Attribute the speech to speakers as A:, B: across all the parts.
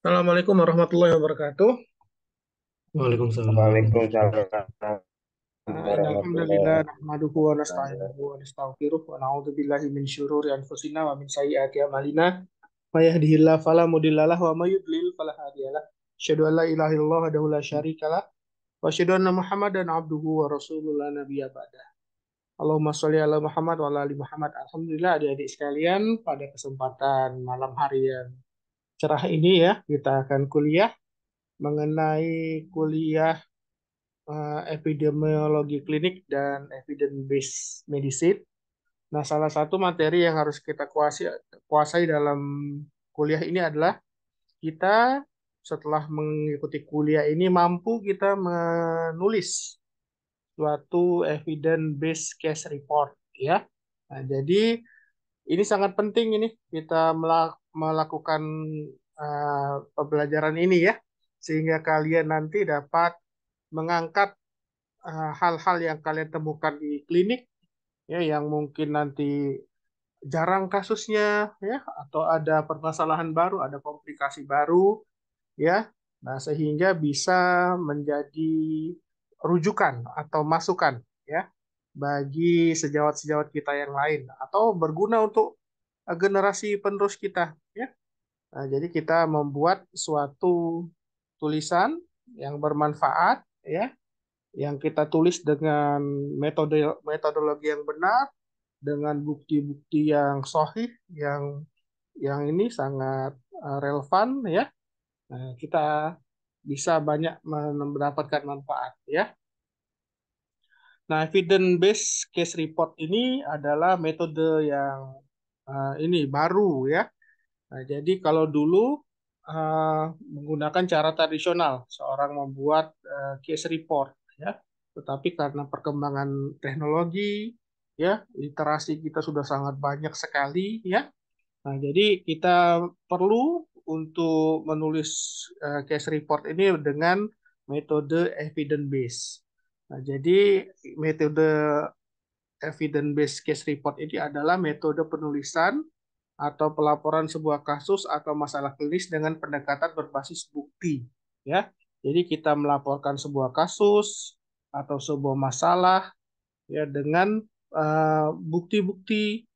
A: Assalamualaikum warahmatullahi wabarakatuh.
B: Waalaikumsalam.
C: Waalaikumsalam
A: Innal
C: warahmatullahi
A: hamdalillah nahmaduhu wa
C: wabarakatuh.
A: nasta'inuhu wa nastaghfiruh wa na'udzu billahi min syururi anfusina wa min sayyiati a'malina. May yahdihillahu fala mudhillalah wa may yudlil fala hadiyalah. Asyhadu an la ilaha illallah wahdahu la syarikalah wa asyhadu anna Muhammadan abduhu wa rasuluhu la nabiyya ba'dah. Allahumma sholli ala Muhammad wa ala ali Muhammad. Alhamdulillah adik-adik sekalian, pada kesempatan malam hari yang cerah ini ya, kita akan kuliah mengenai kuliah epidemiologi klinik dan evidence based medicine. Nah, salah satu materi yang harus kita kuasai dalam kuliah ini adalah kita setelah mengikuti kuliah ini mampu kita menulis suatu evidence based case report ya. Nah, jadi ini sangat penting ini kita melakukan pembelajaran ini ya, sehingga kalian nanti dapat mengangkat hal-hal yang kalian temukan di klinik ya, yang mungkin nanti jarang kasusnya ya, atau ada permasalahan baru, ada komplikasi baru ya. Nah, sehingga bisa menjadi rujukan atau masukan ya bagi sejawat-sejawat kita yang lain atau berguna untuk generasi penerus kita ya. Nah, jadi kita membuat suatu tulisan yang bermanfaat ya, yang kita tulis dengan metodologi yang benar, dengan bukti-bukti yang sahih, yang ini sangat relevan ya. Nah, kita bisa banyak mendapatkan manfaat ya. Nah, evidence based case report ini adalah metode yang ini baru ya. Nah, jadi kalau dulu menggunakan cara tradisional, seorang membuat case report, ya. Tetapi karena perkembangan teknologi, ya, literasi kita sudah sangat banyak sekali, ya. Nah, jadi kita perlu untuk menulis case report ini dengan metode evidence based. Nah, jadi metode evidence based case report ini adalah metode penulisan atau pelaporan sebuah kasus atau masalah klinis dengan pendekatan berbasis bukti ya. Jadi kita melaporkan sebuah kasus atau sebuah masalah ya dengan bukti-bukti,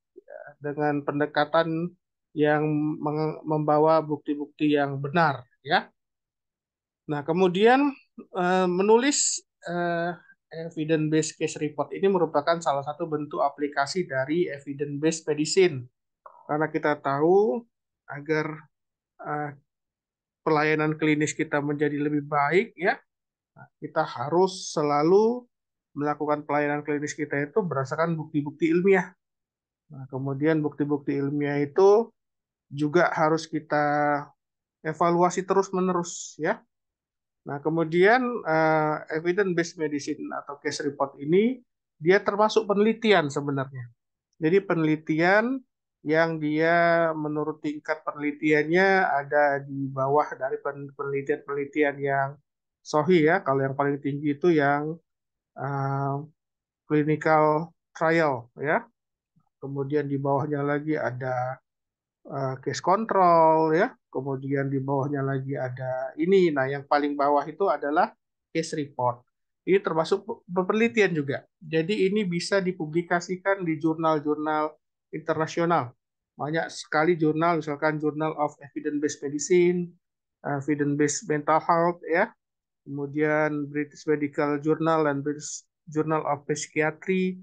A: dengan pendekatan yang membawa bukti-bukti yang benar ya. Nah, kemudian menulis evidence based case report ini merupakan salah satu bentuk aplikasi dari evidence based medicine, karena kita tahu agar uh, pelayanan klinis kita menjadi lebih baik ya, kita harus selalu melakukan pelayanan klinis kita itu berdasarkan bukti-bukti ilmiah. Nah, kemudian bukti-bukti ilmiah itu juga harus kita evaluasi terus-menerus ya. Nah, kemudian evidence based medicine atau case report ini dia termasuk penelitian sebenarnya. Jadi penelitian yang dia menurut tingkat penelitiannya ada di bawah dari penelitian-penelitian yang SOHI ya. Kalau yang paling tinggi itu yang uh, clinical trial ya. Kemudian di bawahnya lagi ada case control ya. Kemudian di bawahnya lagi ada ini. Nah, yang paling bawah itu adalah case report. Ini termasuk penelitian juga. Jadi ini bisa dipublikasikan di jurnal-jurnal internasional. Banyak sekali jurnal, misalkan Journal of Evidence-Based Medicine, Evidence-Based Mental Health ya, kemudian British Medical Journal dan British Journal of Psychiatry.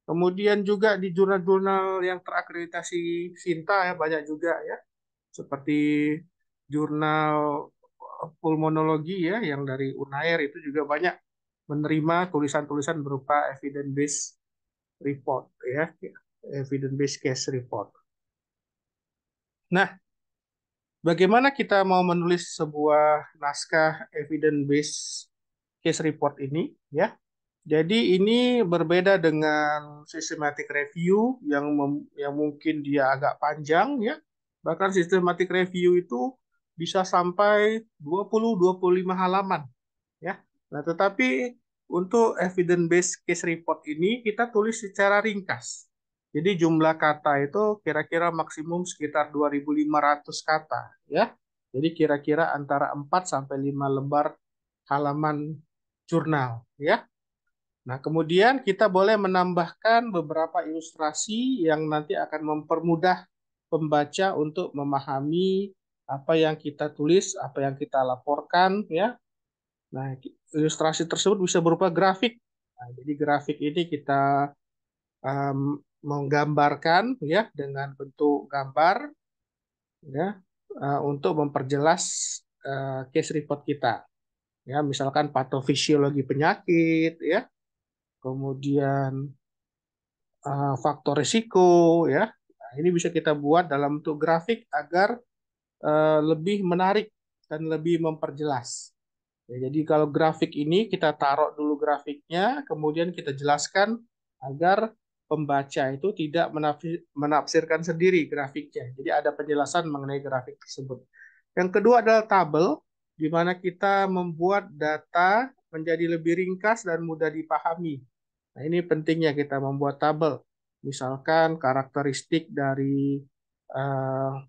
A: Kemudian juga di jurnal-jurnal yang terakreditasi SINTA ya banyak juga ya, seperti jurnal pulmonologi ya yang dari Unair itu juga banyak menerima tulisan-tulisan berupa evidence based report ya, evidence based case report. Nah, bagaimana kita mau menulis sebuah naskah evidence based case report ini ya? Jadi ini berbeda dengan systematic review yang mungkin dia agak panjang ya. Bahkan systematic review itu bisa sampai 20-25 halaman ya. Nah, tetapi untuk evidence based case report ini kita tulis secara ringkas. Jadi jumlah kata itu kira-kira maksimum sekitar 2.500 kata ya. Jadi kira-kira antara 4 sampai 5 lembar halaman jurnal, ya. Nah, kemudian kita boleh menambahkan beberapa ilustrasi yang nanti akan mempermudah pembaca untuk memahami apa yang kita tulis, apa yang kita laporkan, ya. Nah, ilustrasi tersebut bisa berupa grafik. Nah, jadi grafik ini kita menggambarkan ya dengan bentuk gambar ya untuk memperjelas case report kita. Ya, misalkan patofisiologi penyakit ya, kemudian faktor risiko ya. Nah, ini bisa kita buat dalam bentuk grafik agar lebih menarik dan lebih memperjelas. Ya, jadi kalau grafik ini kita taruh dulu grafiknya, kemudian kita jelaskan agar pembaca itu tidak menafsirkan sendiri grafiknya. Jadi ada penjelasan mengenai grafik tersebut. Yang kedua adalah tabel, di mana kita membuat data menjadi lebih ringkas dan mudah dipahami. Nah, ini pentingnya kita membuat tabel. Misalkan karakteristik dari uh,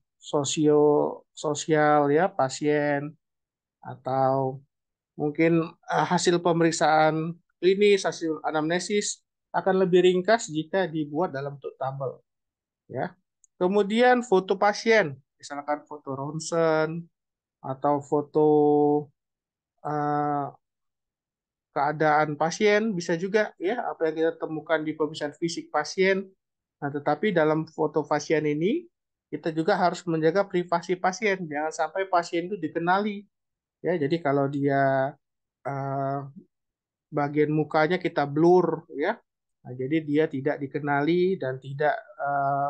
A: sosial ya pasien atau mungkin hasil pemeriksaan klinis, hasil anamnesis akan lebih ringkas jika dibuat dalam bentuk tabel. Ya. Kemudian foto pasien, misalkan foto ronsen atau foto uh, keadaan pasien, bisa juga ya apa yang kita temukan di pemeriksaan fisik pasien. Nah, tetapi dalam foto pasien ini kita juga harus menjaga privasi pasien, jangan sampai pasien itu dikenali. Ya, jadi kalau dia uh, bagian mukanya kita blur ya. Nah, jadi dia tidak dikenali dan tidak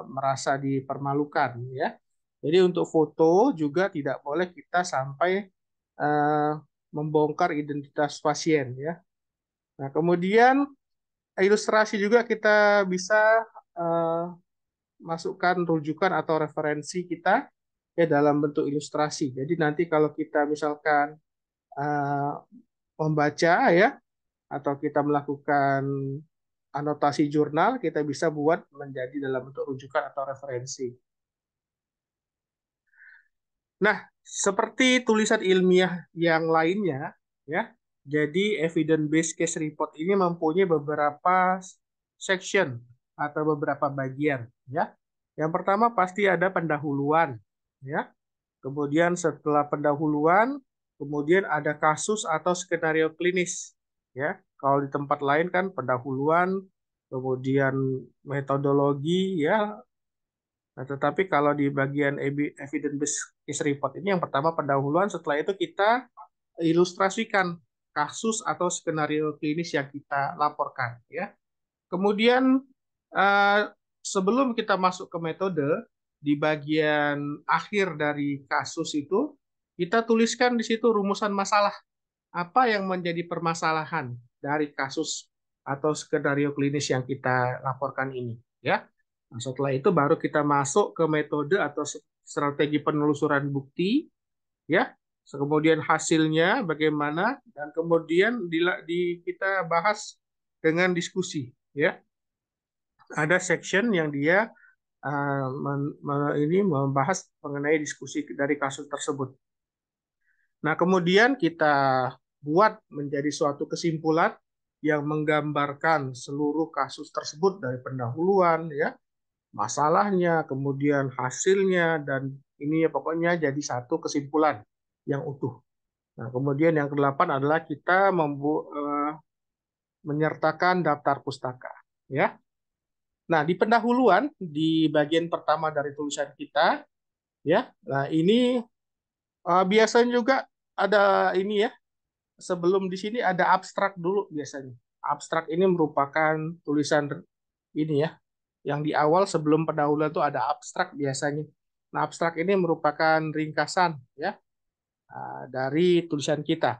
A: merasa dipermalukan ya. Jadi untuk foto juga tidak boleh kita sampai uh, membongkar identitas pasien ya. Nah, kemudian ilustrasi juga kita bisa uh, masukkan rujukan atau referensi kita ya dalam bentuk ilustrasi. Jadi nanti kalau kita misalkan uh, membaca ya atau kita melakukan anotasi jurnal, kita bisa buat menjadi dalam bentuk rujukan atau referensi. Nah, seperti tulisan ilmiah yang lainnya, ya, jadi evidence-based case report ini mempunyai beberapa section atau beberapa bagian, ya. Yang pertama pasti ada pendahuluan, ya. Kemudian setelah pendahuluan, kemudian ada kasus atau skenario klinis, ya. Kalau di tempat lain kan pendahuluan, kemudian metodologi, ya. Nah, tetapi kalau di bagian evidence based case report ini yang pertama pendahuluan, setelah itu kita ilustrasikan kasus atau skenario klinis yang kita laporkan, ya. Kemudian eh, sebelum kita masuk ke metode, di bagian akhir dari kasus itu, kita tuliskan di situ rumusan masalah. Apa yang menjadi permasalahan dari kasus atau skenario klinis yang kita laporkan ini, ya. Nah, setelah itu baru kita masuk ke metode atau strategi penelusuran bukti, ya. Kemudian hasilnya bagaimana dan kemudian kita bahas dengan diskusi, ya. Ada section yang dia ini membahas mengenai diskusi dari kasus tersebut. Nah, kemudian kita buat menjadi suatu kesimpulan yang menggambarkan seluruh kasus tersebut dari pendahuluan, ya, masalahnya, kemudian hasilnya, dan ini ya pokoknya jadi satu kesimpulan yang utuh. Nah, kemudian yang kedelapan adalah kita menyertakan daftar pustaka, ya. Nah, di pendahuluan di bagian pertama dari tulisan kita, ya. Nah, ini biasanya juga ada ini ya. Sebelum di sini ada abstrak dulu biasanya. Abstrak ini merupakan tulisan ini ya. Yang di awal sebelum pendahuluan itu ada abstrak biasanya. Nah, abstrak ini merupakan ringkasan ya dari tulisan kita.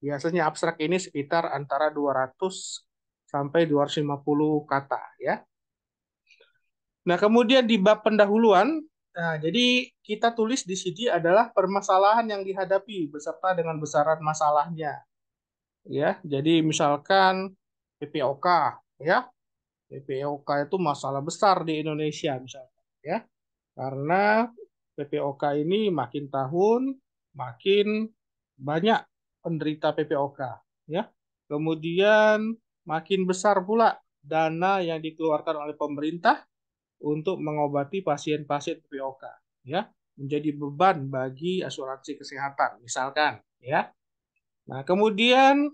A: Biasanya abstrak ini sekitar antara 200 sampai 250 kata ya. Nah, kemudian di bab pendahuluan, nah, jadi kita tulis di sini adalah permasalahan yang dihadapi beserta dengan besaran masalahnya. Ya, jadi misalkan PPOK, ya, PPOK itu masalah besar di Indonesia misalnya, ya, karena PPOK ini makin tahun makin banyak penderita PPOK, ya. Kemudian makin besar pula dana yang dikeluarkan oleh pemerintah untuk mengobati pasien-pasien PPOK, ya, menjadi beban bagi asuransi kesehatan, misalkan, ya. Nah, kemudian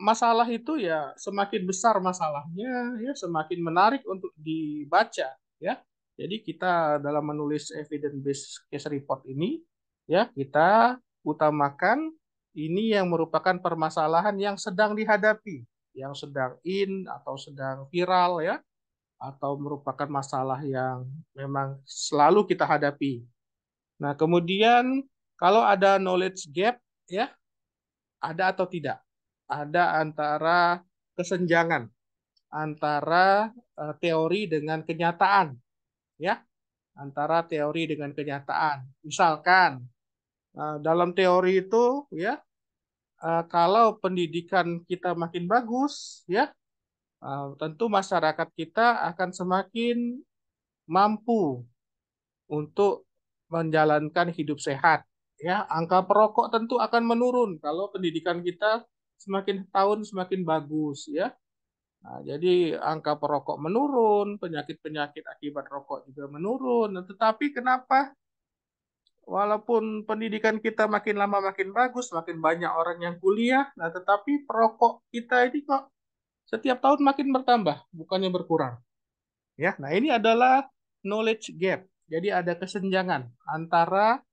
A: masalah itu ya semakin besar masalahnya, ya semakin menarik untuk dibaca, ya. Jadi kita dalam menulis evidence based case report ini, ya kita utamakan ini yang merupakan permasalahan yang sedang dihadapi, yang sedang in atau sedang viral, ya, atau merupakan masalah yang memang selalu kita hadapi. Nah, kemudian kalau ada knowledge gap, ya, ada atau tidak? Ada antara kesenjangan antara teori dengan kenyataan, ya, antara teori dengan kenyataan. Misalkan dalam teori itu, ya, kalau pendidikan kita makin bagus, ya, tentu masyarakat kita akan semakin mampu untuk menjalankan hidup sehat. Ya, angka perokok tentu akan menurun kalau pendidikan kita semakin tahun semakin bagus, ya. Nah, jadi angka perokok menurun, penyakit-penyakit akibat rokok juga menurun. Nah, tetapi kenapa walaupun pendidikan kita makin lama makin bagus, makin banyak orang yang kuliah, nah tetapi perokok kita ini kok setiap tahun makin bertambah, bukannya berkurang. Ya, nah ini adalah knowledge gap. Jadi ada kesenjangan antara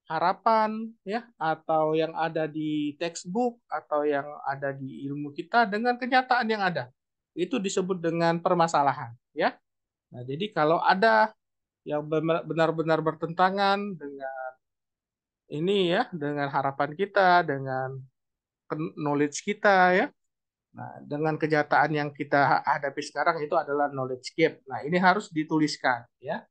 A: harapan, ya, atau yang ada di textbook atau yang ada di ilmu kita dengan kenyataan yang ada. Itu disebut dengan permasalahan, ya. Nah, jadi kalau ada yang benar-benar bertentangan dengan ini, ya, dengan harapan kita, dengan knowledge kita, ya. Nah, dengan kenyataan yang kita hadapi sekarang itu adalah knowledge gap. Nah, ini harus dituliskan, ya.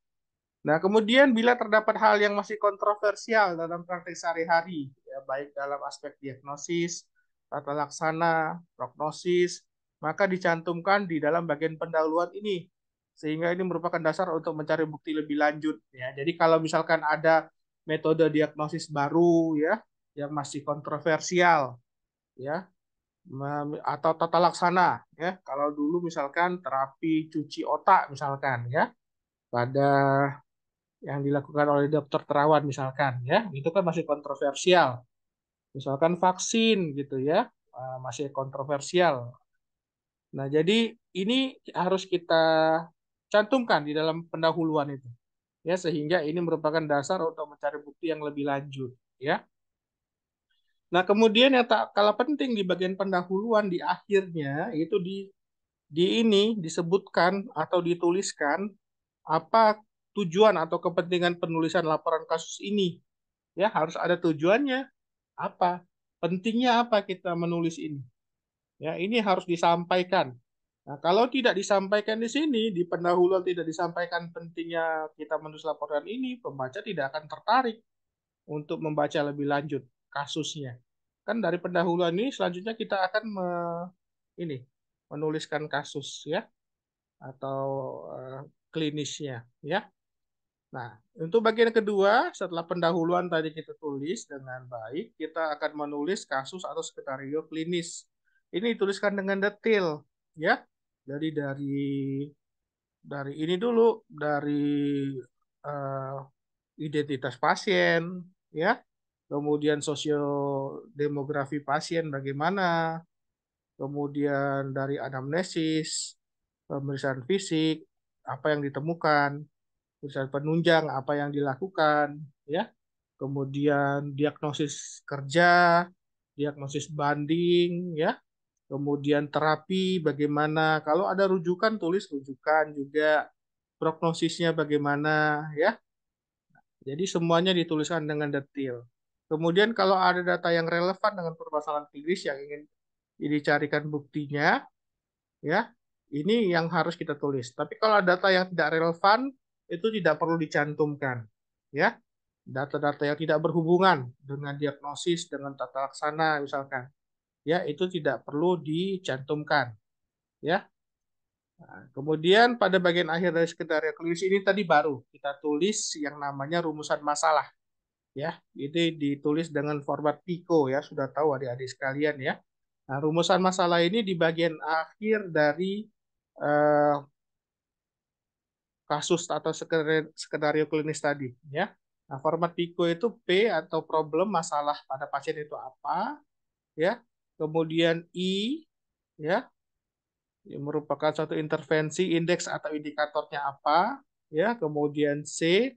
A: Nah, kemudian bila terdapat hal yang masih kontroversial dalam praktik sehari-hari, ya, baik dalam aspek diagnosis, tata laksana, prognosis, maka dicantumkan di dalam bagian pendahuluan ini. Sehingga ini merupakan dasar untuk mencari bukti lebih lanjut. Ya. Jadi kalau misalkan ada metode diagnosis baru, ya, yang masih kontroversial, ya, atau tata laksana, ya. Kalau dulu misalkan terapi cuci otak misalkan, ya, pada yang dilakukan oleh dokter terawan misalkan, ya itu kan masih kontroversial, misalkan vaksin gitu, ya, masih kontroversial. Nah, jadi ini harus kita cantumkan di dalam pendahuluan itu, ya, sehingga ini merupakan dasar untuk mencari bukti yang lebih lanjut, ya. Nah, kemudian yang tak kalah penting di bagian pendahuluan di akhirnya itu di ini disebutkan atau dituliskan apa tujuan atau kepentingan penulisan laporan kasus ini. Ya, harus ada tujuannya. Apa? Pentingnya apa kita menulis ini? Ya, ini harus disampaikan. Nah, kalau tidak disampaikan di sini, di pendahuluan tidak disampaikan pentingnya kita menulis laporan ini, pembaca tidak akan tertarik untuk membaca lebih lanjut kasusnya. Kan dari pendahuluan ini selanjutnya kita akan ini menuliskan kasus, ya, atau klinisnya, ya. Nah, untuk bagian kedua, setelah pendahuluan tadi kita tulis dengan baik, kita akan menulis kasus atau skenario klinis. Ini dituliskan dengan detail, ya. Jadi dari ini dulu, dari uh, identitas pasien, ya. Kemudian sosiodemografi pasien bagaimana, kemudian dari anamnesis, pemeriksaan fisik, apa yang ditemukan, perusahaan penunjang apa yang dilakukan, ya, kemudian diagnosis kerja, diagnosis banding, ya, kemudian terapi bagaimana, kalau ada rujukan tulis rujukan juga, prognosisnya bagaimana, ya, jadi semuanya dituliskan dengan detail. Kemudian kalau ada data yang relevan dengan permasalahan klinis yang ingin dicarikan buktinya, ya, ini yang harus kita tulis. Tapi kalau data yang tidak relevan itu tidak perlu dicantumkan, ya. Data-data yang tidak berhubungan dengan diagnosis, dengan tata laksana misalkan, ya, itu tidak perlu dicantumkan, ya. Nah, kemudian pada bagian akhir dari skenario klinis ini tadi baru kita tulis yang namanya rumusan masalah. Ya, ini ditulis dengan format Pico ya, sudah tahu adik-adik sekalian ya. Nah, rumusan masalah ini di bagian akhir dari eh, kasus atau skenario klinis tadi ya. Nah, format Pico itu P atau problem masalah pada pasien itu apa ya. Kemudian I ya, yang merupakan suatu intervensi, indeks atau indikatornya apa ya. Kemudian C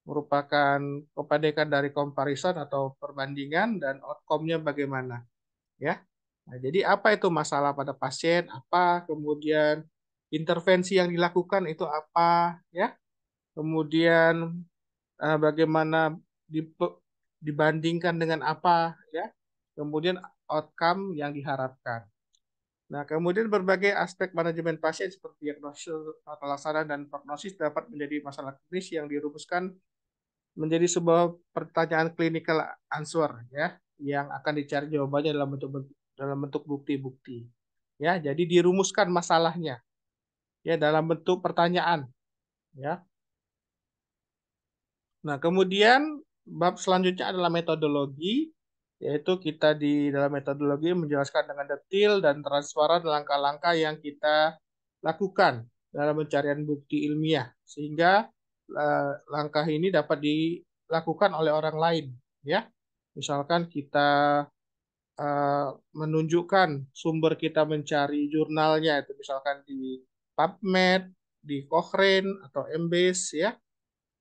A: merupakan kependekan dari comparison atau perbandingan dan outcome-nya bagaimana ya. Nah, jadi apa itu masalah pada pasien, apa kemudian intervensi yang dilakukan itu apa ya. Kemudian bagaimana dibandingkan dengan apa ya. Kemudian outcome yang diharapkan. Nah, kemudian berbagai aspek manajemen pasien seperti diagnosis, pelaksana dan prognosis dapat menjadi masalah klinis yang dirumuskan menjadi sebuah pertanyaan clinical answer ya, yang akan dicari jawabannya dalam bentuk bukti-bukti. Ya, jadi dirumuskan masalahnya ya dalam bentuk pertanyaan ya. Nah, kemudian bab selanjutnya adalah metodologi, yaitu kita di dalam metodologi menjelaskan dengan detail dan transparan langkah-langkah yang kita lakukan dalam pencarian bukti ilmiah, sehingga langkah ini dapat dilakukan oleh orang lain. Ya, misalkan kita eh, menunjukkan sumber kita mencari jurnalnya, itu misalkan di PubMed, di Cochrane atau Embase ya,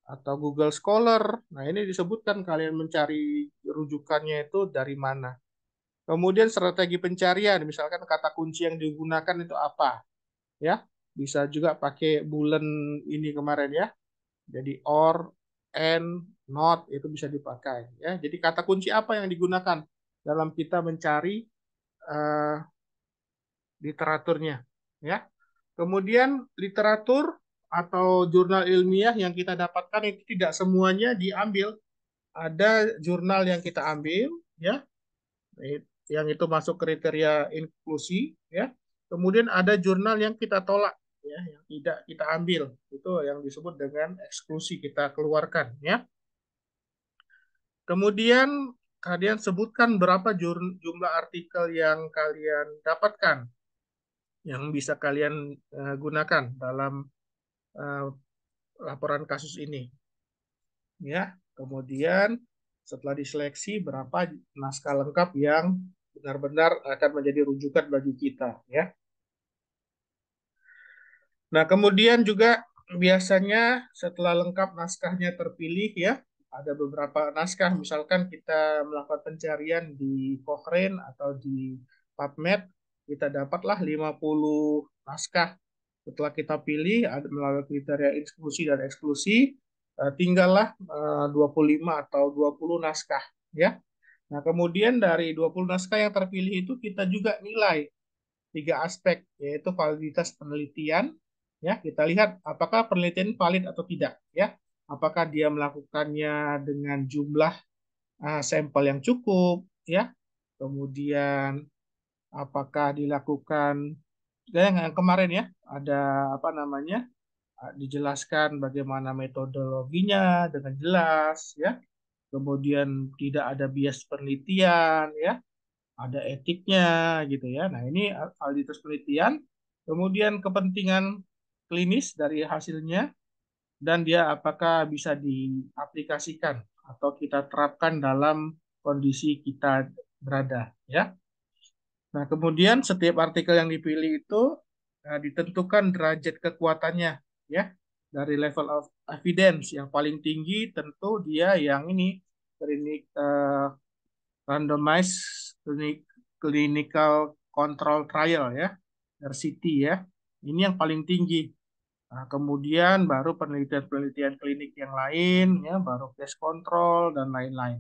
A: atau Google Scholar. Nah, ini disebutkan kalian mencari rujukannya itu dari mana. Kemudian strategi pencarian, misalkan kata kunci yang digunakan itu apa, ya. Bisa juga pakai bulen ini kemarin ya. Jadi or, and, not itu bisa dipakai ya. Jadi kata kunci apa yang digunakan dalam kita mencari uh, literaturnya, ya. Kemudian literatur atau jurnal ilmiah yang kita dapatkan itu tidak semuanya diambil. Ada jurnal yang kita ambil ya, yang itu masuk kriteria inklusi ya. Kemudian ada jurnal yang kita tolak ya, yang tidak kita ambil. Itu yang disebut dengan eksklusi, kita keluarkan ya. Kemudian kalian sebutkan berapa jumlah artikel yang kalian dapatkan yang bisa kalian gunakan dalam uh, laporan kasus ini ya. Kemudian setelah diseleksi berapa naskah lengkap yang benar-benar akan menjadi rujukan bagi kita ya. Nah, kemudian juga biasanya setelah lengkap naskahnya terpilih ya, ada beberapa naskah misalkan kita melakukan pencarian di Cochrane atau di PubMed, kita dapatlah 50 naskah. Setelah kita pilih ada melalui kriteria inklusi dan eksklusi, tinggallah 25 atau 20 naskah ya. Nah, kemudian dari 20 naskah yang terpilih itu kita juga nilai tiga aspek, yaitu validitas penelitian. Ya, kita lihat apakah penelitian valid atau tidak. Ya, apakah dia melakukannya dengan jumlah sampel yang cukup. Ya, kemudian apakah dilakukan yang kemarin ya, ada apa namanya, dijelaskan bagaimana metodologinya dengan jelas. Ya, kemudian tidak ada bias penelitian. Ya, ada etiknya gitu ya. Nah, ini validitas penelitian, kemudian kepentingan klinis dari hasilnya, dan dia apakah bisa diaplikasikan atau kita terapkan dalam kondisi kita berada ya. Nah, kemudian setiap artikel yang dipilih itu ditentukan derajat kekuatannya ya. Dari level of evidence yang paling tinggi tentu dia yang ini klinik randomized clinical control trial ya, RCT ya. Ini yang paling tinggi. Nah, kemudian baru penelitian-penelitian klinik yang lain ya, baru case control dan lain-lain.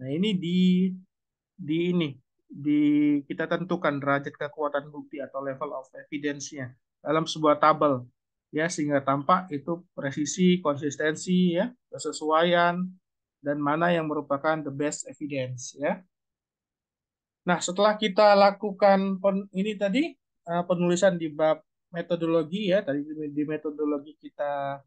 A: Nah, ini di ini di kita tentukan derajat kekuatan bukti atau level of evidence-nya dalam sebuah tabel ya, sehingga tampak itu presisi, konsistensi ya, kesesuaian, dan mana yang merupakan the best evidence ya. Nah, setelah kita lakukan ini tadi penulisan di bab metodologi ya, tadi di metodologi kita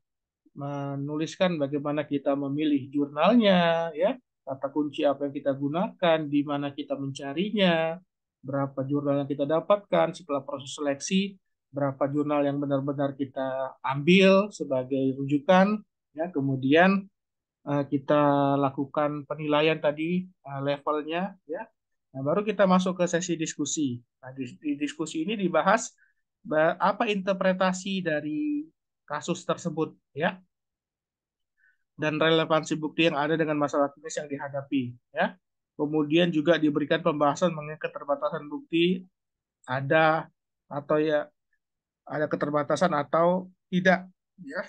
A: menuliskan bagaimana kita memilih jurnalnya, ya, kata kunci apa yang kita gunakan, di mana kita mencarinya, berapa jurnal yang kita dapatkan setelah proses seleksi, berapa jurnal yang benar-benar kita ambil sebagai rujukan, ya, kemudian kita lakukan penilaian tadi levelnya, ya. Nah, baru kita masuk ke sesi diskusi. Nah, di diskusi ini dibahas apa interpretasi dari kasus tersebut, ya, dan relevansi bukti yang ada dengan masalah klinis yang dihadapi, ya. Kemudian juga diberikan pembahasan mengenai keterbatasan bukti ada atau ya ada keterbatasan atau tidak, ya.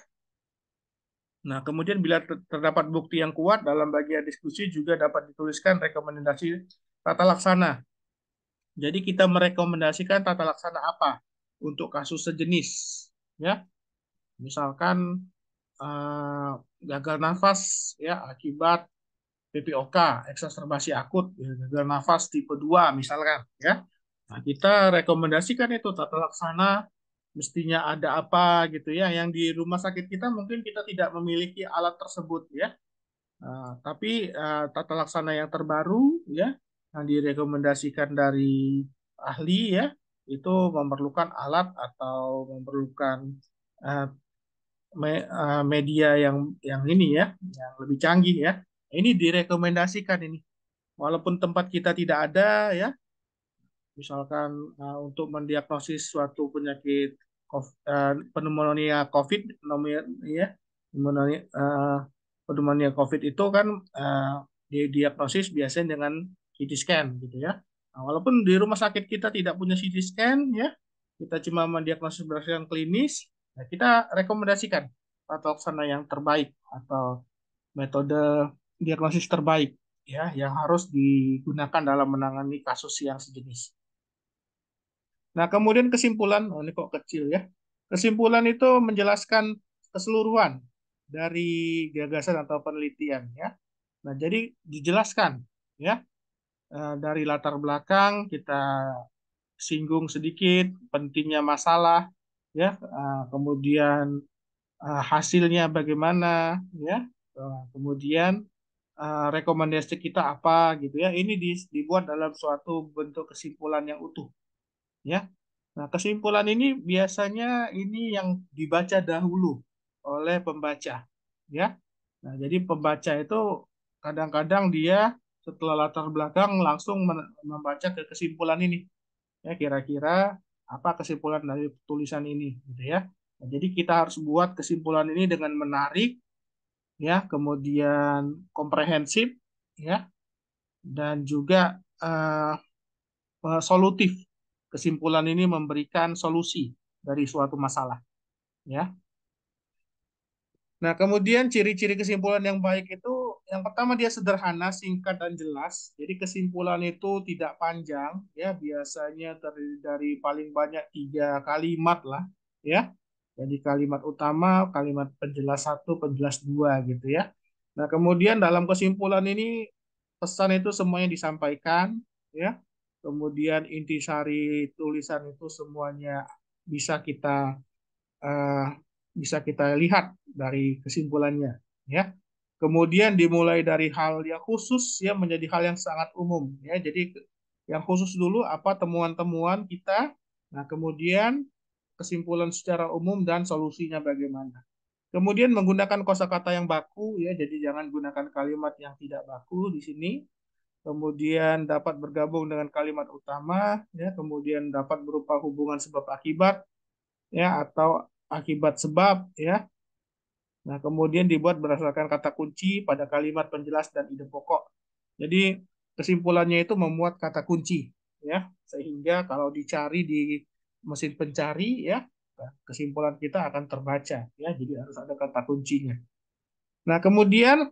A: Nah, kemudian bila terdapat bukti yang kuat dalam bagian diskusi juga dapat dituliskan rekomendasi tata laksana. Jadi kita merekomendasikan tata laksana apa untuk kasus sejenis, ya. Misalkan eh, gagal nafas ya akibat PPOK, eksacerbasi akut, ya, gagal nafas tipe 2 misalkan, ya. Nah, kita rekomendasikan itu tata laksana mestinya ada apa gitu ya. Yang di rumah sakit kita mungkin kita tidak memiliki alat tersebut ya. Tapi tata laksana yang terbaru ya yang direkomendasikan dari ahli ya itu memerlukan alat atau memerlukan uh, media yang ini ya yang lebih canggih ya. Ini direkomendasikan ini. Walaupun tempat kita tidak ada ya, misalkan untuk mendiagnosis suatu penyakit pneumonia COVID, ya, pneumonia, pneumonia COVID itu kan didiagnosis biasanya dengan CT scan gitu ya. Nah, walaupun di rumah sakit kita tidak punya CT scan ya, kita cuma mendiagnosis berdasarkan klinis, nah kita rekomendasikan tata laksana yang terbaik atau metode diagnosis terbaik ya yang harus digunakan dalam menangani kasus yang sejenis. Nah, kemudian kesimpulan, oh ini kok kecil ya. Kesimpulan itu menjelaskan keseluruhan dari gagasan atau penelitian ya. Nah, jadi dijelaskan ya dari latar belakang kita singgung sedikit pentingnya masalah ya, kemudian hasilnya bagaimana ya, kemudian rekomendasi kita apa gitu ya. Ini dibuat dalam suatu bentuk kesimpulan yang utuh ya. Nah, kesimpulan ini biasanya ini yang dibaca dahulu oleh pembaca, ya. Nah, jadi pembaca itu kadang-kadang dia setelah latar belakang langsung membaca ke kesimpulan ini. Ya, kira-kira apa kesimpulan dari tulisan ini, gitu ya. Nah, jadi kita harus buat kesimpulan ini dengan menarik, ya, kemudian komprehensif, ya, dan juga eh, solutif. Kesimpulan ini memberikan solusi dari suatu masalah, ya. Nah, kemudian ciri-ciri kesimpulan yang baik itu yang pertama dia sederhana, singkat dan jelas. Jadi kesimpulan itu tidak panjang, ya, biasanya terdiri dari paling banyak 3 kalimat lah, ya. Jadi kalimat utama, kalimat penjelas satu, penjelas dua, gitu ya. Nah, kemudian dalam kesimpulan ini pesan itu semuanya disampaikan, ya. Kemudian intisari tulisan itu semuanya bisa kita eh, bisa kita lihat dari kesimpulannya, ya. Kemudian dimulai dari hal yang khusus ya menjadi hal yang sangat umum, ya. Jadi yang khusus dulu apa temuan-temuan kita, nah kemudian kesimpulan secara umum dan solusinya bagaimana. Kemudian menggunakan kosakata yang baku ya, jadi jangan gunakan kalimat yang tidak baku di sini. Kemudian dapat bergabung dengan kalimat utama ya, kemudian dapat berupa hubungan sebab akibat ya atau akibat sebab ya. Nah, kemudian dibuat berdasarkan kata kunci pada kalimat penjelas dan ide pokok. Jadi kesimpulannya itu memuat kata kunci ya, sehingga kalau dicari di mesin pencari ya, kesimpulan kita akan terbaca ya. Jadi harus ada kata kuncinya. Nah, kemudian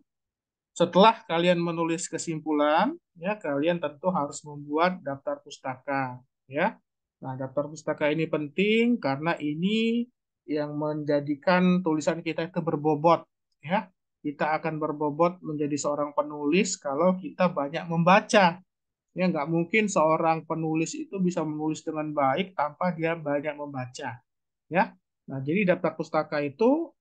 A: setelah kalian menulis kesimpulan, ya kalian tentu harus membuat daftar pustaka, ya. Nah, daftar pustaka ini penting karena ini yang menjadikan tulisan kita itu berbobot, ya. Kita akan berbobot menjadi seorang penulis kalau kita banyak membaca. Ya, nggak mungkin seorang penulis itu bisa menulis dengan baik tanpa dia banyak membaca. ya. Nah, jadi daftar pustaka itu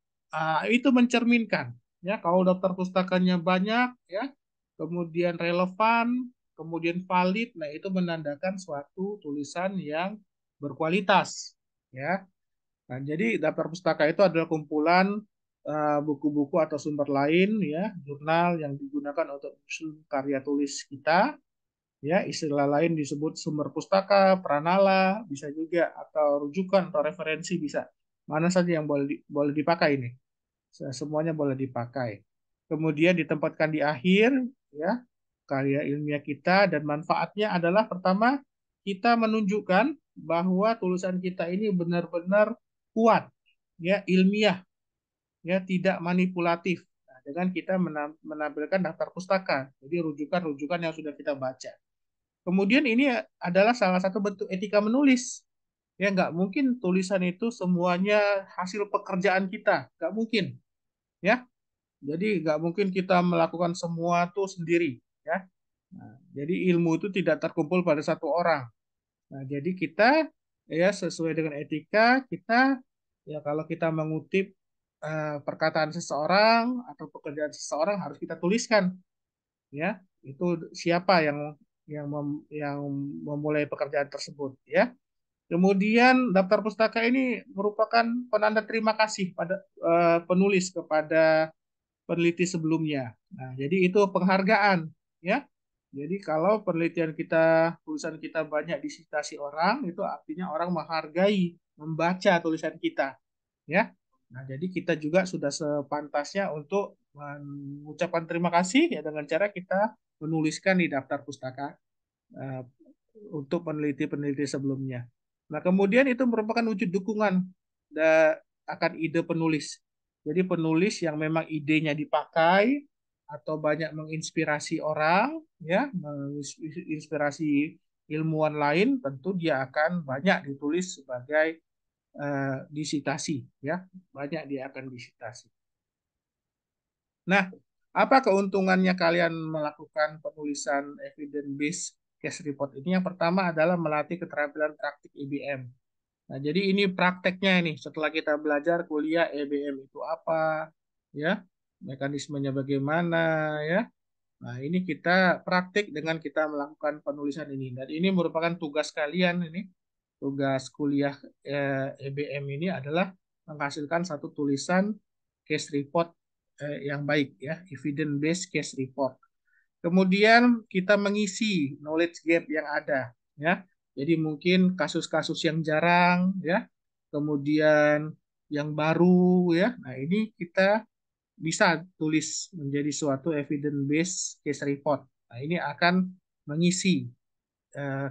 A: mencerminkan ya kalau daftar pustakanya banyak ya, kemudian relevan, kemudian valid, nah itu menandakan suatu tulisan yang berkualitas ya. Nah, jadi daftar pustaka itu adalah kumpulan buku-buku atau sumber lain ya, jurnal yang digunakan untuk menyusun karya tulis kita ya, istilah lain disebut sumber pustaka, pranala, bisa juga atau rujukan atau referensi bisa. Mana saja yang boleh dipakai ini. Semuanya boleh dipakai. Kemudian ditempatkan di akhir ya karya ilmiah kita, dan manfaatnya adalah pertama kita menunjukkan bahwa tulisan kita ini benar-benar kuat ya, ilmiah ya, tidak manipulatif. Nah, dengan kita menampilkan daftar pustaka, jadi rujukan-rujukan yang sudah kita baca. Kemudian ini adalah salah satu bentuk etika menulis. Ya, nggak mungkin tulisan itu semuanya hasil pekerjaan kita, nggak mungkin. Ya, jadi nggak mungkin kita melakukan semua itu sendiri. Ya, nah, jadi ilmu itu tidak terkumpul pada satu orang. Nah, jadi kita ya sesuai dengan etika kita ya kalau kita mengutip perkataan seseorang atau pekerjaan seseorang harus kita tuliskan ya itu siapa yang memulai pekerjaan tersebut ya. Kemudian daftar pustaka ini merupakan penanda terima kasih pada penulis kepada peneliti sebelumnya. Nah, jadi itu penghargaan ya. Jadi kalau penelitian kita, tulisan kita banyak disitasi orang, itu artinya orang menghargai, membaca tulisan kita ya. Nah, jadi kita juga sudah sepantasnya untuk mengucapkan terima kasih ya dengan cara kita menuliskan di daftar pustaka eh, untuk peneliti-peneliti sebelumnya. Nah, kemudian itu merupakan wujud dukungan akan ide penulis. Jadi penulis yang memang idenya dipakai atau banyak menginspirasi orang, ya, menginspirasi ilmuwan lain, tentu dia akan banyak ditulis sebagai disitasi, ya, banyak dia akan disitasi. Nah, apa keuntungannya kalian melakukan penulisan evidence based case report ini? Yang pertama adalah melatih keterampilan praktik EBM. Nah, jadi ini prakteknya ini setelah kita belajar kuliah EBM itu apa, ya, mekanismenya bagaimana, ya. Nah, ini kita praktik dengan kita melakukan penulisan ini. Dan ini merupakan tugas kalian ini, tugas kuliah EBM ini adalah menghasilkan satu tulisan case report yang baik ya, evidence based case report. Kemudian kita mengisi knowledge gap yang ada ya. Jadi mungkin kasus-kasus yang jarang ya, kemudian yang baru ya. Nah, ini kita bisa tulis menjadi suatu evidence based case report. Nah, ini akan mengisi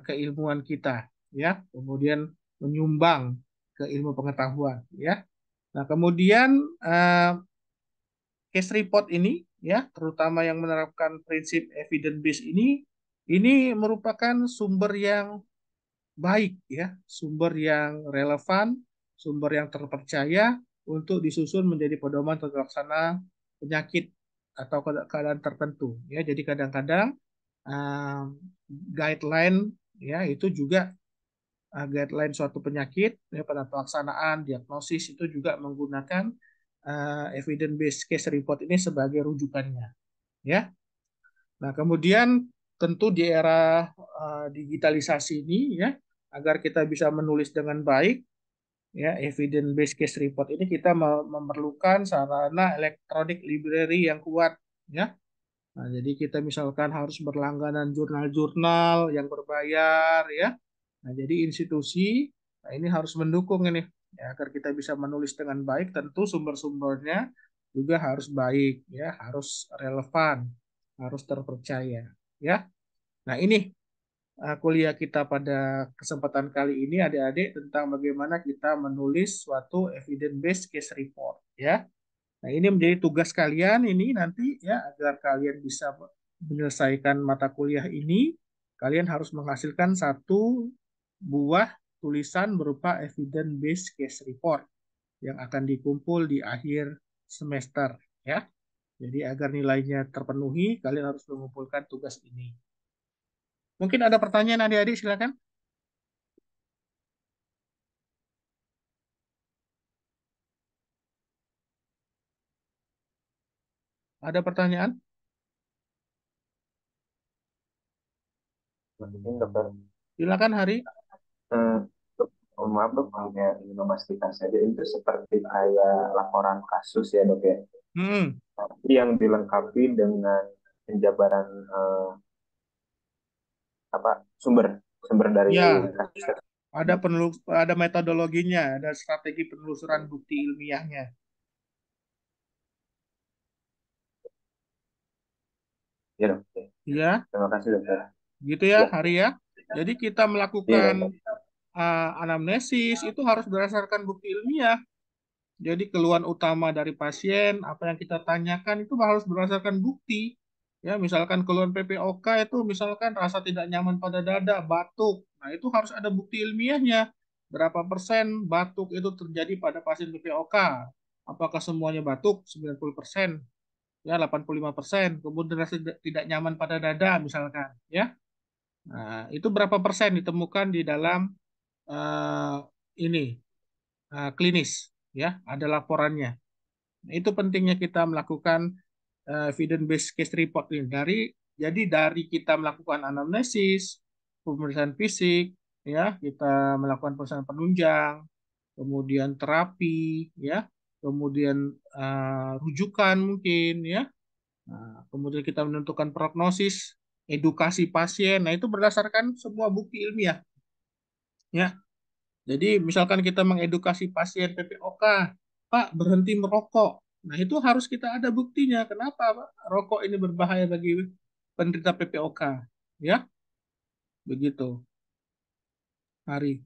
A: keilmuan kita ya, kemudian menyumbang ke ilmu pengetahuan ya. Nah, kemudian case report ini ya, terutama yang menerapkan prinsip evidence based ini merupakan sumber yang baik ya, sumber yang relevan, sumber yang terpercaya untuk disusun menjadi pedoman tata laksana penyakit atau keadaan tertentu ya. Jadi kadang-kadang um, guideline ya itu juga guideline suatu penyakit ya, pada pelaksanaan diagnosis itu juga menggunakan evidence based case report ini sebagai rujukannya ya. Nah, kemudian tentu di era digitalisasi ini ya, agar kita bisa menulis dengan baik ya, evidence based case report ini kita memerlukan sarana elektronik library yang kuat ya. Nah, jadi kita misalkan harus berlangganan jurnal-jurnal yang berbayar ya. Nah, jadi institusi nah ini harus mendukung ini ya, agar kita bisa menulis dengan baik. Tentu sumber-sumbernya juga harus baik ya, harus relevan, harus terpercaya ya. Nah, ini kuliah kita pada kesempatan kali ini adik-adik tentang bagaimana kita menulis suatu evidence based case report ya. Nah, ini menjadi tugas kalian ini nanti ya, agar kalian bisa menyelesaikan mata kuliah ini, kalian harus menghasilkan satu buah tulisan berupa evidence based case report yang akan dikumpul di akhir semester ya. Jadi agar nilainya terpenuhi, kalian harus mengumpulkan tugas ini. Mungkin ada pertanyaan adik-adik, silakan. Ada pertanyaan?
B: Mungkin dokter,
A: Silakan Hari.
B: eh, dok, maaf dok, hanya ingin memastikan saja itu seperti kayak laporan kasus ya dok ya,
A: Hmm,
B: tapi yang dilengkapi dengan penjabaran apa sumber sumber dari
A: ya,
B: kasus tersebut
A: ada
B: dok.
A: ada metodologinya, ada strategi penelusuran bukti ilmiahnya.
B: Ya dok. Oke.
A: Ya,
B: Terima kasih dokter.
A: gitu ya
B: Ya,
A: Hari ya. Jadi kita
B: iya
A: melakukan
B: dok.
A: anamnesis itu harus berdasarkan bukti ilmiah. Jadi keluhan utama dari pasien, apa yang kita tanyakan itu harus berdasarkan bukti. Ya, misalkan keluhan PPOK itu misalkan rasa tidak nyaman pada dada, batuk. Nah, itu harus ada bukti ilmiahnya. Berapa persen batuk itu terjadi pada pasien PPOK? Apakah semuanya batuk? 90%, ya 85%. Kemudian rasa tidak nyaman pada dada misalkan, ya. Nah, itu berapa persen ditemukan di dalam eh, ini klinis, ya, ada laporannya. Nah, itu pentingnya kita melakukan evidence based case report ini jadi dari kita melakukan anamnesis, pemeriksaan fisik, ya, kita melakukan pemeriksaan penunjang, kemudian terapi, ya, kemudian rujukan mungkin, ya. Nah, kemudian kita menentukan prognosis, edukasi pasien. Nah, itu berdasarkan semua bukti ilmiah, ya. Jadi misalkan kita mengedukasi pasien PPOK, Pak berhenti merokok. Nah itu harus kita ada buktinya. Kenapa Pak? Rokok ini berbahaya bagi penderita PPOK. Ya, begitu. Hari.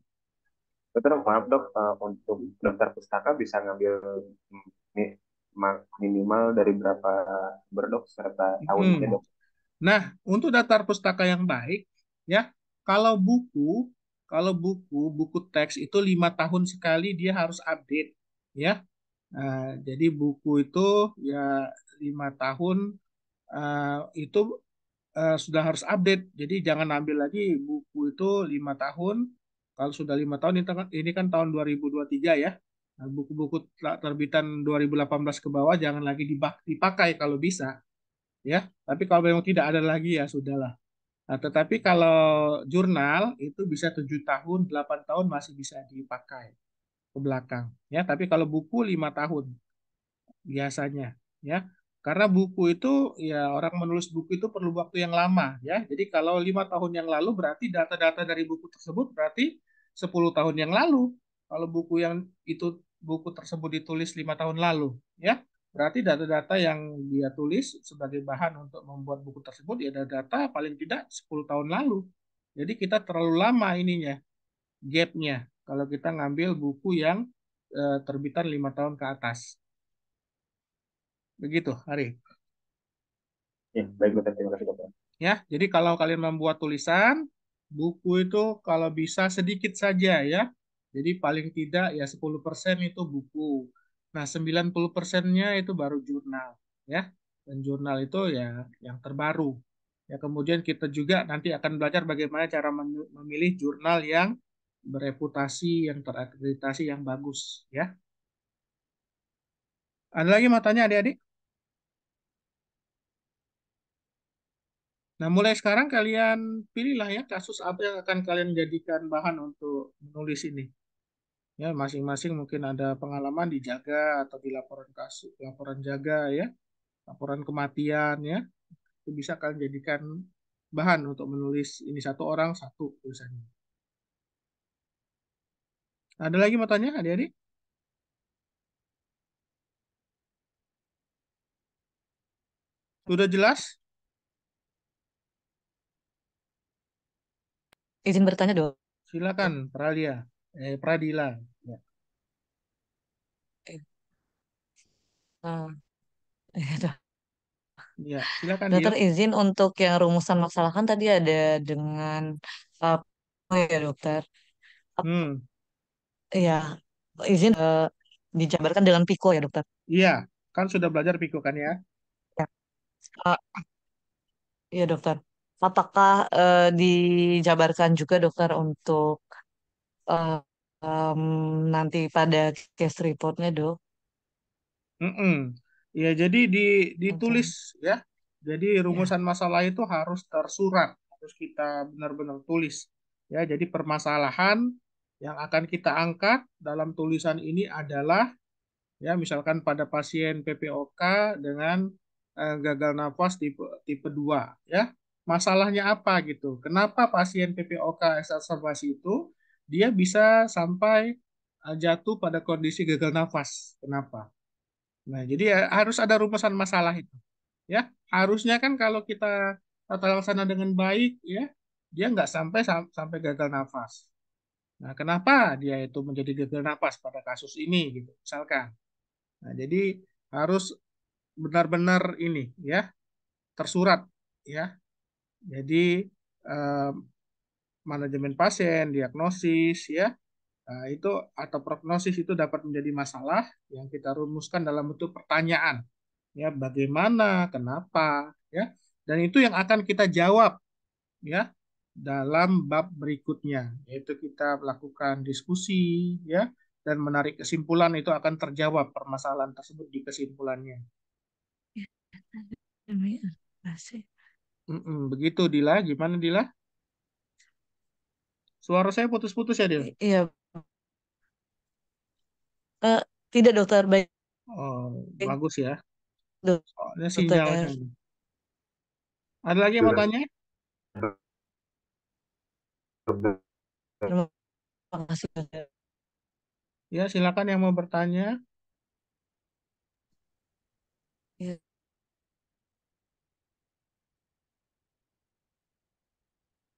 B: Dokter, maaf dok, untuk daftar pustaka bisa ngambil mi- minimal dari berapa sumber dok serta tahunnya
A: Hmm.
B: dok.
A: Nah, untuk daftar pustaka yang baik, ya, kalau buku, buku teks itu 5 tahun sekali dia harus update, ya. Nah, jadi buku itu ya 5 tahun itu sudah harus update. Jadi jangan ambil lagi buku itu 5 tahun. Kalau sudah 5 tahun ini kan tahun 2023 ya. Nah, buku-buku terbitan 2018 ke bawah jangan lagi dipakai kalau bisa ya. Tapi kalau memang tidak ada lagi ya sudahlah. Nah, tetapi kalau jurnal itu bisa 7 tahun, 8 tahun masih bisa dipakai ke belakang ya. Tapi kalau buku 5 tahun biasanya ya, karena buku itu ya orang menulis buku itu perlu waktu yang lama ya, jadi kalau 5 tahun yang lalu berarti data-data dari buku tersebut berarti 10 tahun yang lalu. Kalau buku yang itu buku tersebut ditulis 5 tahun lalu ya, berarti data-data yang dia tulis sebagai bahan untuk membuat buku tersebut ya data paling tidak 10 tahun lalu. Jadi kita terlalu lama ininya, gapnya, kalau kita ngambil buku yang terbitan 5 tahun ke atas. Begitu, Ari.
B: Ya, baik dokter, terima kasih dokter.
A: Ya, jadi kalau kalian membuat tulisan, buku itu kalau bisa sedikit saja ya. Jadi paling tidak ya 10% itu buku. Nah, 90%-nya itu baru jurnal ya. Dan jurnal itu ya yang terbaru. Ya, kemudian kita juga nanti akan belajar bagaimana cara memilih jurnal yang bereputasi, yang terakreditasi, yang bagus ya. Ada lagi mau tanya adik-adik? Nah, mulai sekarang kalian pilihlah ya kasus apa yang akan kalian jadikan bahan untuk menulis ini. Ya, masing-masing mungkin ada pengalaman dijaga atau di laporan kasus, laporan jaga ya, laporan kematian ya. Itu bisa kalian jadikan bahan untuk menulis ini, satu orang satu tulisannya. Ada lagi mau tanya adik-adik? Sudah jelas?
C: Izin bertanya dong.
A: Silakan, Pradila. Ya,
C: Eh, eh,
A: ya, silakan Dil.
C: Dokter izin untuk yang rumusan masalah kan tadi ada dengan apa ya dokter?
A: Hmm,
C: Ya, izin dijabarkan dengan Piko ya dokter.
A: iya, kan sudah belajar Piko kan ya?
C: Ya, iya dokter. Apakah dijabarkan juga dokter untuk eh, em, nanti pada case reportnya dok?
A: Mm-mm. Ya, jadi
C: Oke.
A: ditulis ya. Jadi
C: Ya.
A: rumusan masalah itu harus tersurat, harus kita benar-benar tulis. Ya, jadi permasalahan yang akan kita angkat dalam tulisan ini adalah ya misalkan pada pasien PPOK dengan gagal nafas tipe tipe 2 ya. Masalahnya apa gitu? Kenapa pasien PPOK exacerbasi itu dia bisa sampai jatuh pada kondisi gagal nafas? Kenapa? Nah, jadi ya, harus ada rumusan masalah itu. Ya, harusnya kan kalau kita tata laksana dengan baik, ya, dia nggak sampai gagal nafas. Nah, kenapa dia itu menjadi gagal nafas pada kasus ini, gitu, misalkan. Nah, jadi harus benar-benar ini, ya, tersurat, ya. Jadi eh, manajemen pasien, diagnosis, ya, nah, itu atau prognosis itu dapat menjadi masalah yang kita rumuskan dalam bentuk pertanyaan. Ya, bagaimana, kenapa, ya. Dan itu yang akan kita jawab, ya, dalam bab berikutnya, yaitu kita melakukan diskusi, ya, dan menarik kesimpulan itu akan terjawab permasalahan tersebut di kesimpulannya.
C: Asik.
A: Begitu, Dila. Gimana, Dila? Suara saya putus-putus ya, Dila?
C: Iya, eh, tidak dokter, baik
A: Oh, bagus ya. Soalnya sinyalnya.
C: dokter.
A: Ada lagi yang mau
B: Sudah
A: tanya?
C: Terima kasih dokter.
A: Ya, silakan yang mau bertanya.
C: Iya,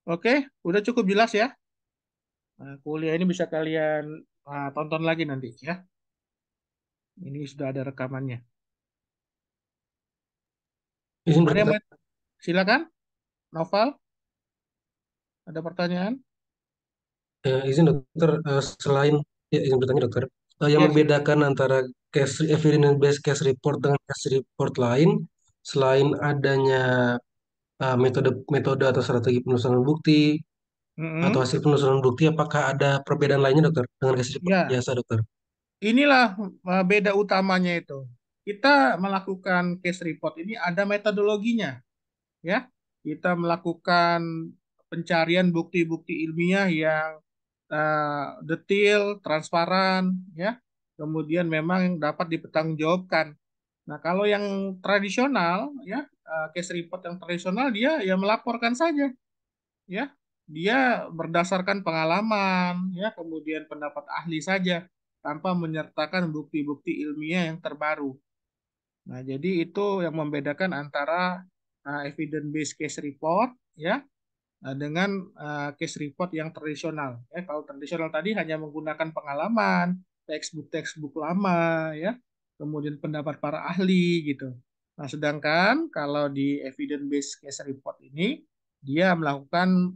A: Oke, udah cukup jelas ya. Nah, kuliah ini bisa kalian tonton lagi nanti ya. Ini sudah ada rekamannya.
D: Izin
A: Ada yang
D: dokter,
A: mau? Silakan, Noval. Ada pertanyaan?
D: izin dokter, selain ya, izin bertanya dokter, yang
A: Ya, silakan.
D: membedakan antara case evidence based case report dengan case report lain, selain adanya metode metode atau strategi penelusuran bukti atau
A: Mm-mm.
D: hasil penelusuran bukti, apakah ada perbedaan lainnya dokter dengan case report
A: Ya,
D: biasa dokter?
A: inilah beda utamanya itu. Kita melakukan case report ini ada metodologinya, ya. Kita melakukan pencarian bukti-bukti ilmiah yang detail, transparan, ya. Kemudian memang dapat dipertanggungjawabkan. Nah, kalau yang tradisional, ya, case report yang tradisional dia ya melaporkan saja, ya. Dia berdasarkan pengalaman, ya, kemudian pendapat ahli saja, tanpa menyertakan bukti-bukti ilmiah yang terbaru. Nah, jadi itu yang membedakan antara evidence based case report, ya, dengan case report yang tradisional. Ya, kalau tradisional tadi hanya menggunakan pengalaman, textbook lama, ya, kemudian pendapat para ahli gitu. Nah, sedangkan kalau di evidence based case report ini dia melakukan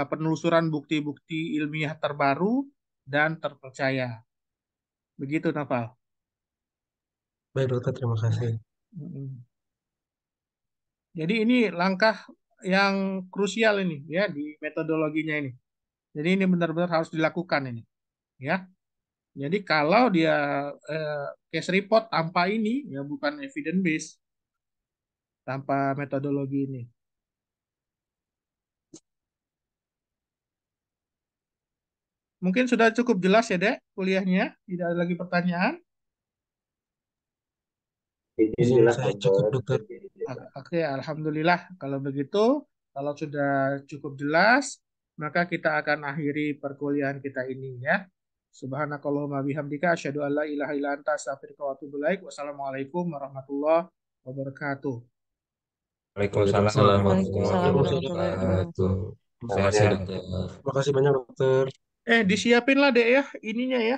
A: penelusuran bukti-bukti ilmiah terbaru dan terpercaya. Begitu, Naval.
D: Baik dokter, terima kasih.
A: Mm-mm. Jadi ini langkah yang krusial ini ya di metodologinya ini. Jadi ini benar-benar harus dilakukan ini, ya. Jadi kalau dia case report tanpa ini ya bukan evidence base, tanpa metodologi ini. Mungkin sudah cukup jelas ya, Dek, kuliahnya. Tidak ada lagi pertanyaan.
B: izin
D: Izin
B: jelas
D: saya cukup
B: dokter.
D: dokter.
A: Oke, alhamdulillah. Kalau begitu, kalau sudah cukup jelas, maka kita akan akhiri perkuliahan kita ini ya. Subhanakallahumma bihamdika asyhadu an la ilaha illa anta astaghfiruka wa atubu ilaik. Wassalamualaikum warahmatullahi wabarakatuh.
B: Waalaikumsalam
D: Waalaikumsalam.
B: warahmatullahi
C: Waalaikumsalam
D: Waalaikumsalam.
C: warahmatullahi wabarakatuh.
B: wabarakatuh. Terima kasih
D: Ya,
B: dokter.
D: terima kasih banyak dokter.
A: Disiapin lah deh ya ininya ya.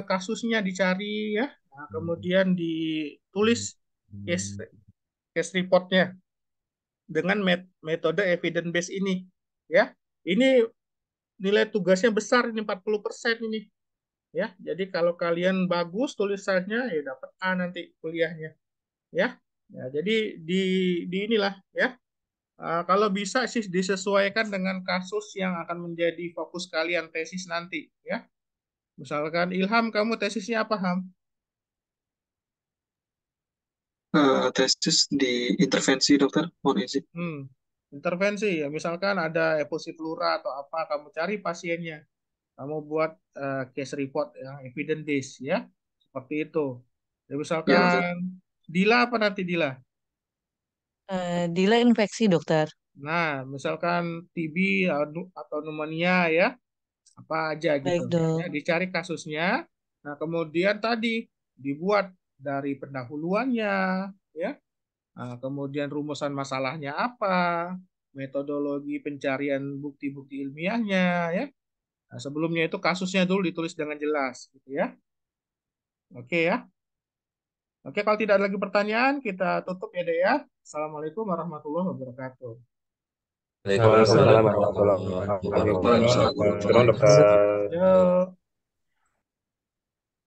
A: Kasusnya dicari ya. Nah, kemudian ditulis case case reportnya dengan metode evidence based ini ya. Ini nilai tugasnya besar ini 40% ini ya. Jadi kalau kalian bagus tulisannya ya dapat A nanti kuliahnya ya. Ya, jadi di inilah ya. Kalau bisa sih disesuaikan dengan kasus yang akan menjadi fokus kalian tesis nanti ya. Misalkan Ilham, kamu tesisnya apa, Ham?
E: tesis di intervensi dokter, mohon izin.
A: Intervensi ya, misalkan ada efusi pleura atau apa, kamu cari pasiennya, kamu buat case report yang evidence base ya, seperti itu. Ya,
E: Ya dokter.
A: misalkan Dila apa nanti Dila?
C: Dila infeksi dokter.
A: Nah, misalkan TB atau pneumonia ya, apa aja gitu.
C: Baik dok.
A: Ya, dicari kasusnya. Nah, kemudian tadi dibuat dari pendahuluannya, ya. Nah, kemudian rumusan masalahnya apa, metodologi pencarian bukti-bukti ilmiahnya, ya. Nah, sebelumnya itu kasusnya dulu ditulis dengan jelas, gitu ya. Oke ya. Oke, kalau tidak ada lagi pertanyaan, kita tutup ya, Dek ya. Assalamualaikum warahmatullahi wabarakatuh.
B: Waalaikumsalam
D: Waalaikumsalam
B: warahmatullahi
D: warahmatullahi
B: wabarakatuh.
E: Waalaikumsalam
B: Dokter.
E: warahmatullahi
B: Shalom,
E: wabarakatuh.
B: dokter.
A: Yuk.